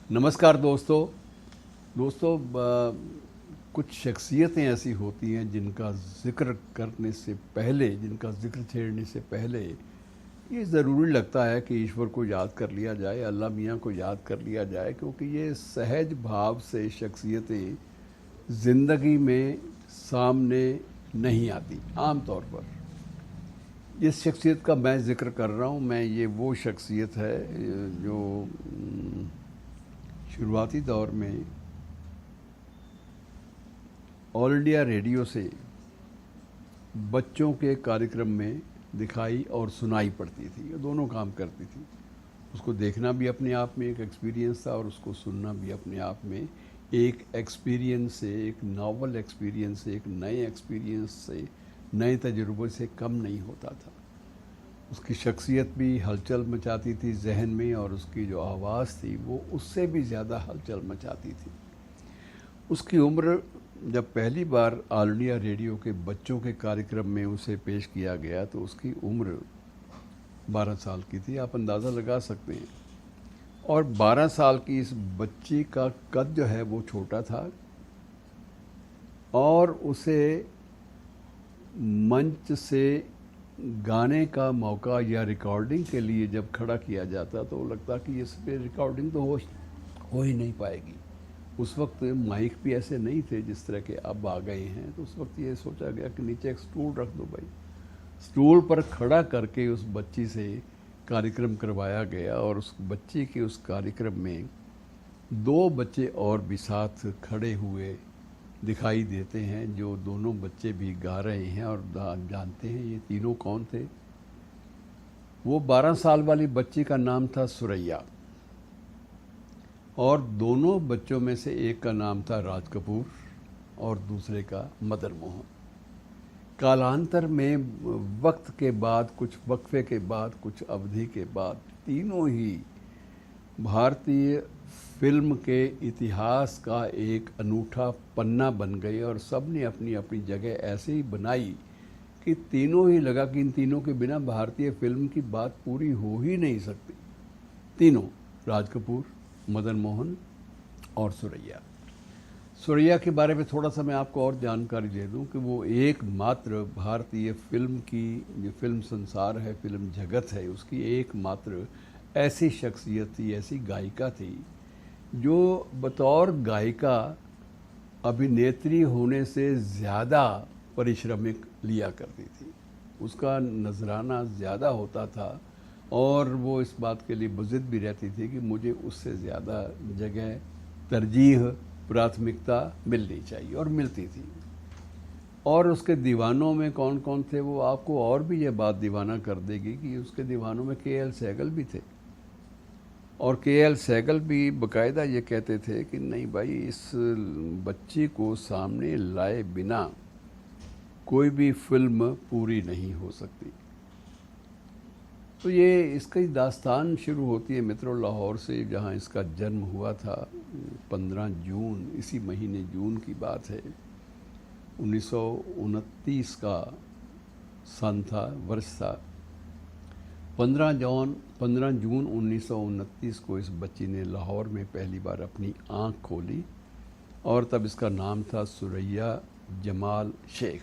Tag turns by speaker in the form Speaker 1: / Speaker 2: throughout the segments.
Speaker 1: नमस्कार दोस्तों। कुछ शख्सियतें ऐसी होती हैं जिनका ज़िक्र करने से पहले, जिनका ज़िक्र छेड़ने से पहले ये ज़रूरी लगता है कि ईश्वर को याद कर लिया जाए, अल्लाह मियाँ को याद कर लिया जाए, क्योंकि ये सहज भाव से शख्सियतें ज़िंदगी में सामने नहीं आती आम तौर पर। जिस शख्सियत का मैं ज़िक्र कर रहा हूँ, मैं ये वो शख्सियत है जो शुरुआती दौर में ऑल इंडिया रेडियो से बच्चों के कार्यक्रम में दिखाई और सुनाई पड़ती थी। ये दोनों काम करती थी। उसको देखना भी अपने आप में एक एक्सपीरियंस था और उसको सुनना भी अपने आप में एक एक्सपीरियंस से, एक नॉवल एक्सपीरियंस से, एक नए एक्सपीरियंस से, नए तजुर्बे से कम नहीं होता था। उसकी शख्सियत भी हलचल मचाती थी जहन में, और उसकी जो आवाज़ थी वो उससे भी ज़्यादा हलचल मचाती थी। उसकी उम्र, जब पहली बार ऑल इंडिया रेडियो के बच्चों के कार्यक्रम में उसे पेश किया गया तो उसकी उम्र 12 साल की थी। आप अंदाज़ा लगा सकते हैं। और 12 साल की इस बच्ची का कद जो है वो छोटा था, और उसे मंच से गाने का मौका या रिकॉर्डिंग के लिए जब खड़ा किया जाता तो लगता कि इस पे रिकॉर्डिंग तो हो ही नहीं पाएगी। उस वक्त माइक भी ऐसे नहीं थे जिस तरह के अब आ गए हैं। तो उस वक्त ये सोचा गया कि नीचे एक स्टूल रख दो भाई। स्टूल पर खड़ा करके उस बच्ची से कार्यक्रम करवाया गया, और उस बच्ची के उस कार्यक्रम में 2 बच्चे और भी साथ खड़े हुए दिखाई देते हैं, जो दोनों बच्चे भी गा रहे हैं। और जानते हैं ये तीनों कौन थे? वो 12 साल वाली बच्ची का नाम था सुरैया, और दोनों बच्चों में से एक का नाम था राज कपूर और दूसरे का मदन मोहन। कालांतर में, वक्त के बाद, कुछ वक्फे के बाद, कुछ अवधि के बाद, तीनों ही भारतीय फिल्म के इतिहास का एक अनूठा पन्ना बन गए, और सब ने अपनी अपनी जगह ऐसे ही बनाई कि तीनों ही लगा कि इन तीनों के बिना भारतीय फिल्म की बात पूरी हो ही नहीं सकती। तीनों, राज कपूर, मदन मोहन और सुरैया। सुरैया के बारे में थोड़ा सा मैं आपको और जानकारी दे दूं कि वो एकमात्र भारतीय फिल्म की, जो फिल्म संसार है, फिल्म जगत है, उसकी एकमात्र ऐसी शख्सियत थी, ऐसी गायिका थी जो बतौर गायिका अभिनेत्री होने से ज़्यादा परिश्रमिक लिया करती थी। उसका नजराना ज़्यादा होता था, और वो इस बात के लिए बुज़िद भी रहती थी कि मुझे उससे ज़्यादा जगह, तरजीह, प्राथमिकता मिलनी चाहिए, और मिलती थी। और उसके दीवानों में कौन कौन थे, वो आपको और भी ये बात दीवाना कर देगी कि उसके दीवानों में के.एल. सहगल भी थे। और के.एल. सहगल भी बाकायदा ये कहते थे कि नहीं भाई, इस बच्ची को सामने लाए बिना कोई भी फिल्म पूरी नहीं हो सकती। तो ये इसकी दास्तान शुरू होती है मित्रों लाहौर से, जहाँ इसका जन्म हुआ था 15 जून, इसी महीने जून की बात है। 1929 का सन था, वर्ष था। 15 जून 1929 को इस बच्ची ने लाहौर में पहली बार अपनी आँख खोली, और तब इसका नाम था सुरैया जमाल शेख।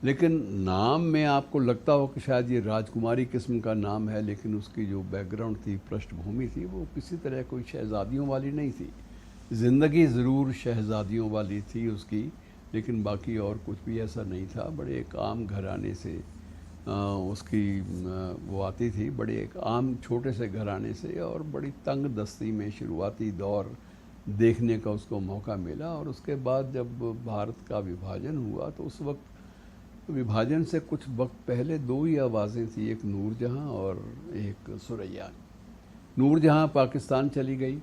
Speaker 1: लेकिन नाम में आपको लगता हो कि शायद ये राजकुमारी किस्म का नाम है, लेकिन उसकी जो बैकग्राउंड थी, पृष्ठभूमि थी, वो किसी तरह कोई शहज़ादियों वाली नहीं थी। ज़िंदगी ज़रूर शहज़ादियों वाली थी उसकी, लेकिन बाकी और कुछ भी ऐसा नहीं था। बड़े एक आम घराने से वो आती थी, बड़े एक आम छोटे से घराने से, और बड़ी तंग दस्ती में शुरुआती दौर देखने का उसको मौका मिला। और उसके बाद जब भारत का विभाजन हुआ तो उस वक्त विभाजन से कुछ वक्त पहले 2 ही आवाज़ें थी, एक नूरजहाँ और एक सुरैया। नूरजहाँ पाकिस्तान चली गई,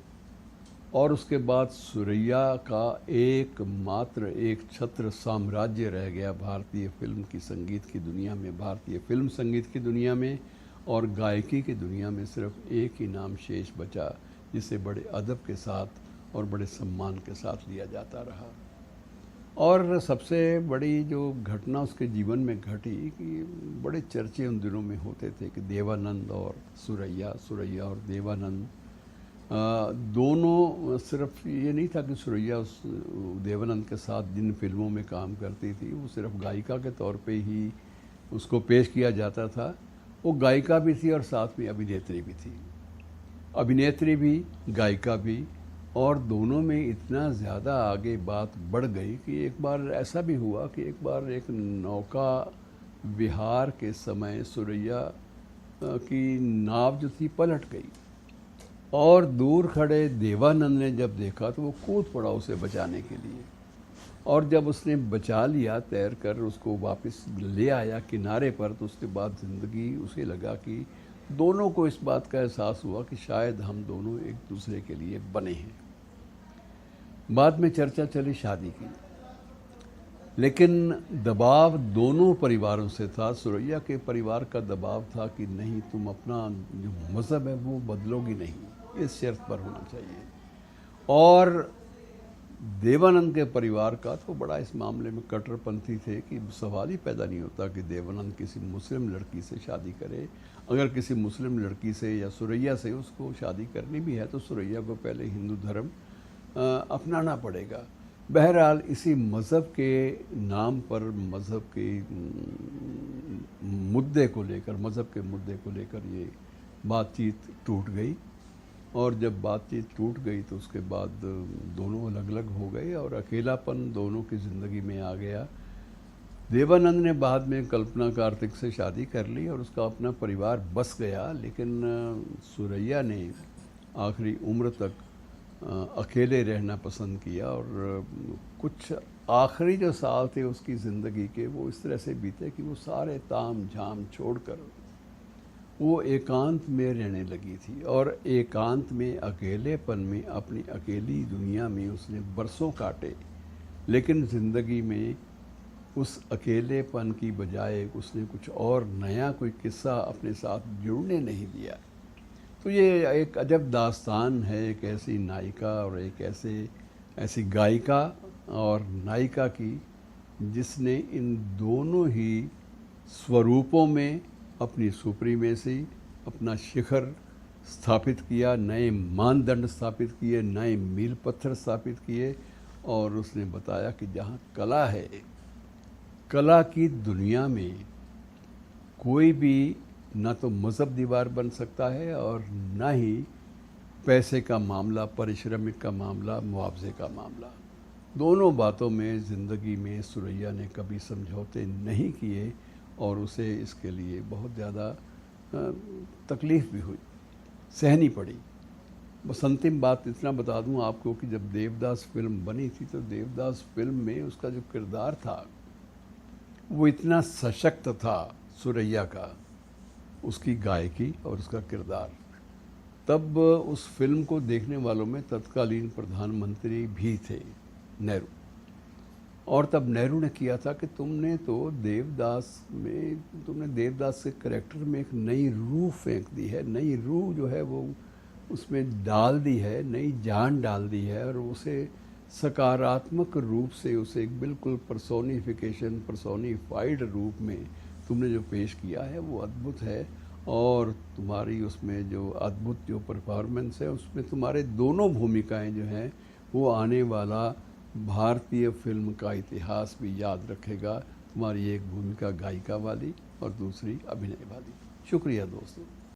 Speaker 1: और उसके बाद सुरैया का एकमात्र एक छत्र साम्राज्य रह गया भारतीय फिल्म की संगीत की दुनिया में, भारतीय फिल्म संगीत की दुनिया में। और गायकी की दुनिया में सिर्फ एक ही नाम शेष बचा, जिसे बड़े अदब के साथ और बड़े सम्मान के साथ लिया जाता रहा। और सबसे बड़ी जो घटना उसके जीवन में घटी कि बड़े चर्चे उन दिनों में होते थे कि देवानंद और सुरैया, सुरैया और देवानंद दोनों सिर्फ ये नहीं था कि सुरैया उस देवानंद के साथ जिन फिल्मों में काम करती थी वो सिर्फ गायिका के तौर पे ही उसको पेश किया जाता था, वो गायिका भी थी और साथ में अभिनेत्री भी थी, अभिनेत्री भी गायिका भी। और दोनों में इतना ज़्यादा आगे बात बढ़ गई कि एक बार ऐसा भी हुआ कि एक बार एक नौका विहार के समय सुरैया की नाव जो थी पलट गई और दूर खड़े देवानंद ने जब देखा तो वो कूद पड़ा उसे बचाने के लिए, और जब उसने बचा लिया तैर कर उसको वापस ले आया किनारे पर, तो उसके बाद ज़िंदगी उसे लगा कि दोनों को इस बात का एहसास हुआ कि शायद हम दोनों एक दूसरे के लिए बने हैं। बाद में चर्चा चली शादी की, लेकिन दबाव दोनों परिवारों से था। सुरैया के परिवार का दबाव था कि नहीं, तुम अपना जो मज़हब है वो बदलोगी नहीं, इस शर्त पर होना चाहिए। और देवानंद के परिवार का तो बड़ा इस मामले में कट्टरपंथी थे कि सवाल ही पैदा नहीं होता कि देवानंद किसी मुस्लिम लड़की से शादी करे। अगर किसी मुस्लिम लड़की से या सुरैया से उसको शादी करनी भी है तो सुरैया को पहले हिंदू धर्म अपनाना पड़ेगा। बहरहाल इसी मज़हब के नाम पर, मज़हब के मुद्दे को लेकर, मज़हब के मुद्दे को लेकर ये बातचीत टूट गई। और जब बातचीत टूट गई तो उसके बाद दोनों अलग अलग हो गए और अकेलापन दोनों की ज़िंदगी में आ गया। देवानंद ने बाद में कल्पना कार्तिक से शादी कर ली और उसका अपना परिवार बस गया, लेकिन सुरैया ने आखिरी उम्र तक अकेले रहना पसंद किया और कुछ आखिरी जो साल थे उसकी ज़िंदगी के वो इस तरह से बीते कि वो सारे ताम झाम छोड़कर वो एकांत में रहने लगी थी। और एकांत में, अकेलेपन में, अपनी अकेली दुनिया में उसने बरसों काटे, लेकिन ज़िंदगी में उस अकेलेपन की बजाय उसने कुछ और नया कोई किस्सा अपने साथ जुड़ने नहीं दिया। तो ये एक अजब दास्तान है एक ऐसी नायिका और एक ऐसी गायिका और नायिका की जिसने इन दोनों ही स्वरूपों में अपनी सुप्रीमेसी, अपना शिखर स्थापित किया, नए मानदंड स्थापित किए, नए मील पत्थर स्थापित किए। और उसने बताया कि जहाँ कला है, कला की दुनिया में कोई भी ना तो मज़हब दीवार बन सकता है और ना ही पैसे का मामला, पारिश्रमिक का मामला, मुआवजे का मामला। दोनों बातों में ज़िंदगी में सुरैया ने कभी समझौते नहीं किए और उसे इसके लिए बहुत ज़्यादा तकलीफ़ भी हुई, सहनी पड़ी। बस अंतिम बात इतना बता दूं आपको कि जब देवदास फिल्म बनी थी तो देवदास फिल्म में उसका जो किरदार था वो इतना सशक्त था, सुरैया का, उसकी गायकी और उसका किरदार। तब उस फिल्म को देखने वालों में तत्कालीन प्रधानमंत्री भी थे, नेहरू। और तब नेहरू ने किया था कि तुमने देवदास के करैक्टर में एक नई रूह फेंक दी है, नई रूह जो है वो उसमें डाल दी है, नई जान डाल दी है और उसे सकारात्मक रूप से उसे एक बिल्कुल पर्सोनिफाइड रूप में तुमने जो पेश किया है वो अद्भुत है। और तुम्हारी उसमें जो अद्भुत जो परफॉर्मेंस है उसमें तुम्हारे दोनों भूमिकाएं जो हैं वो आने वाला भारतीय फिल्म का इतिहास भी याद रखेगा। तुम्हारी एक भूमिका गायिका वाली और दूसरी अभिनय वाली। शुक्रिया दोस्तों।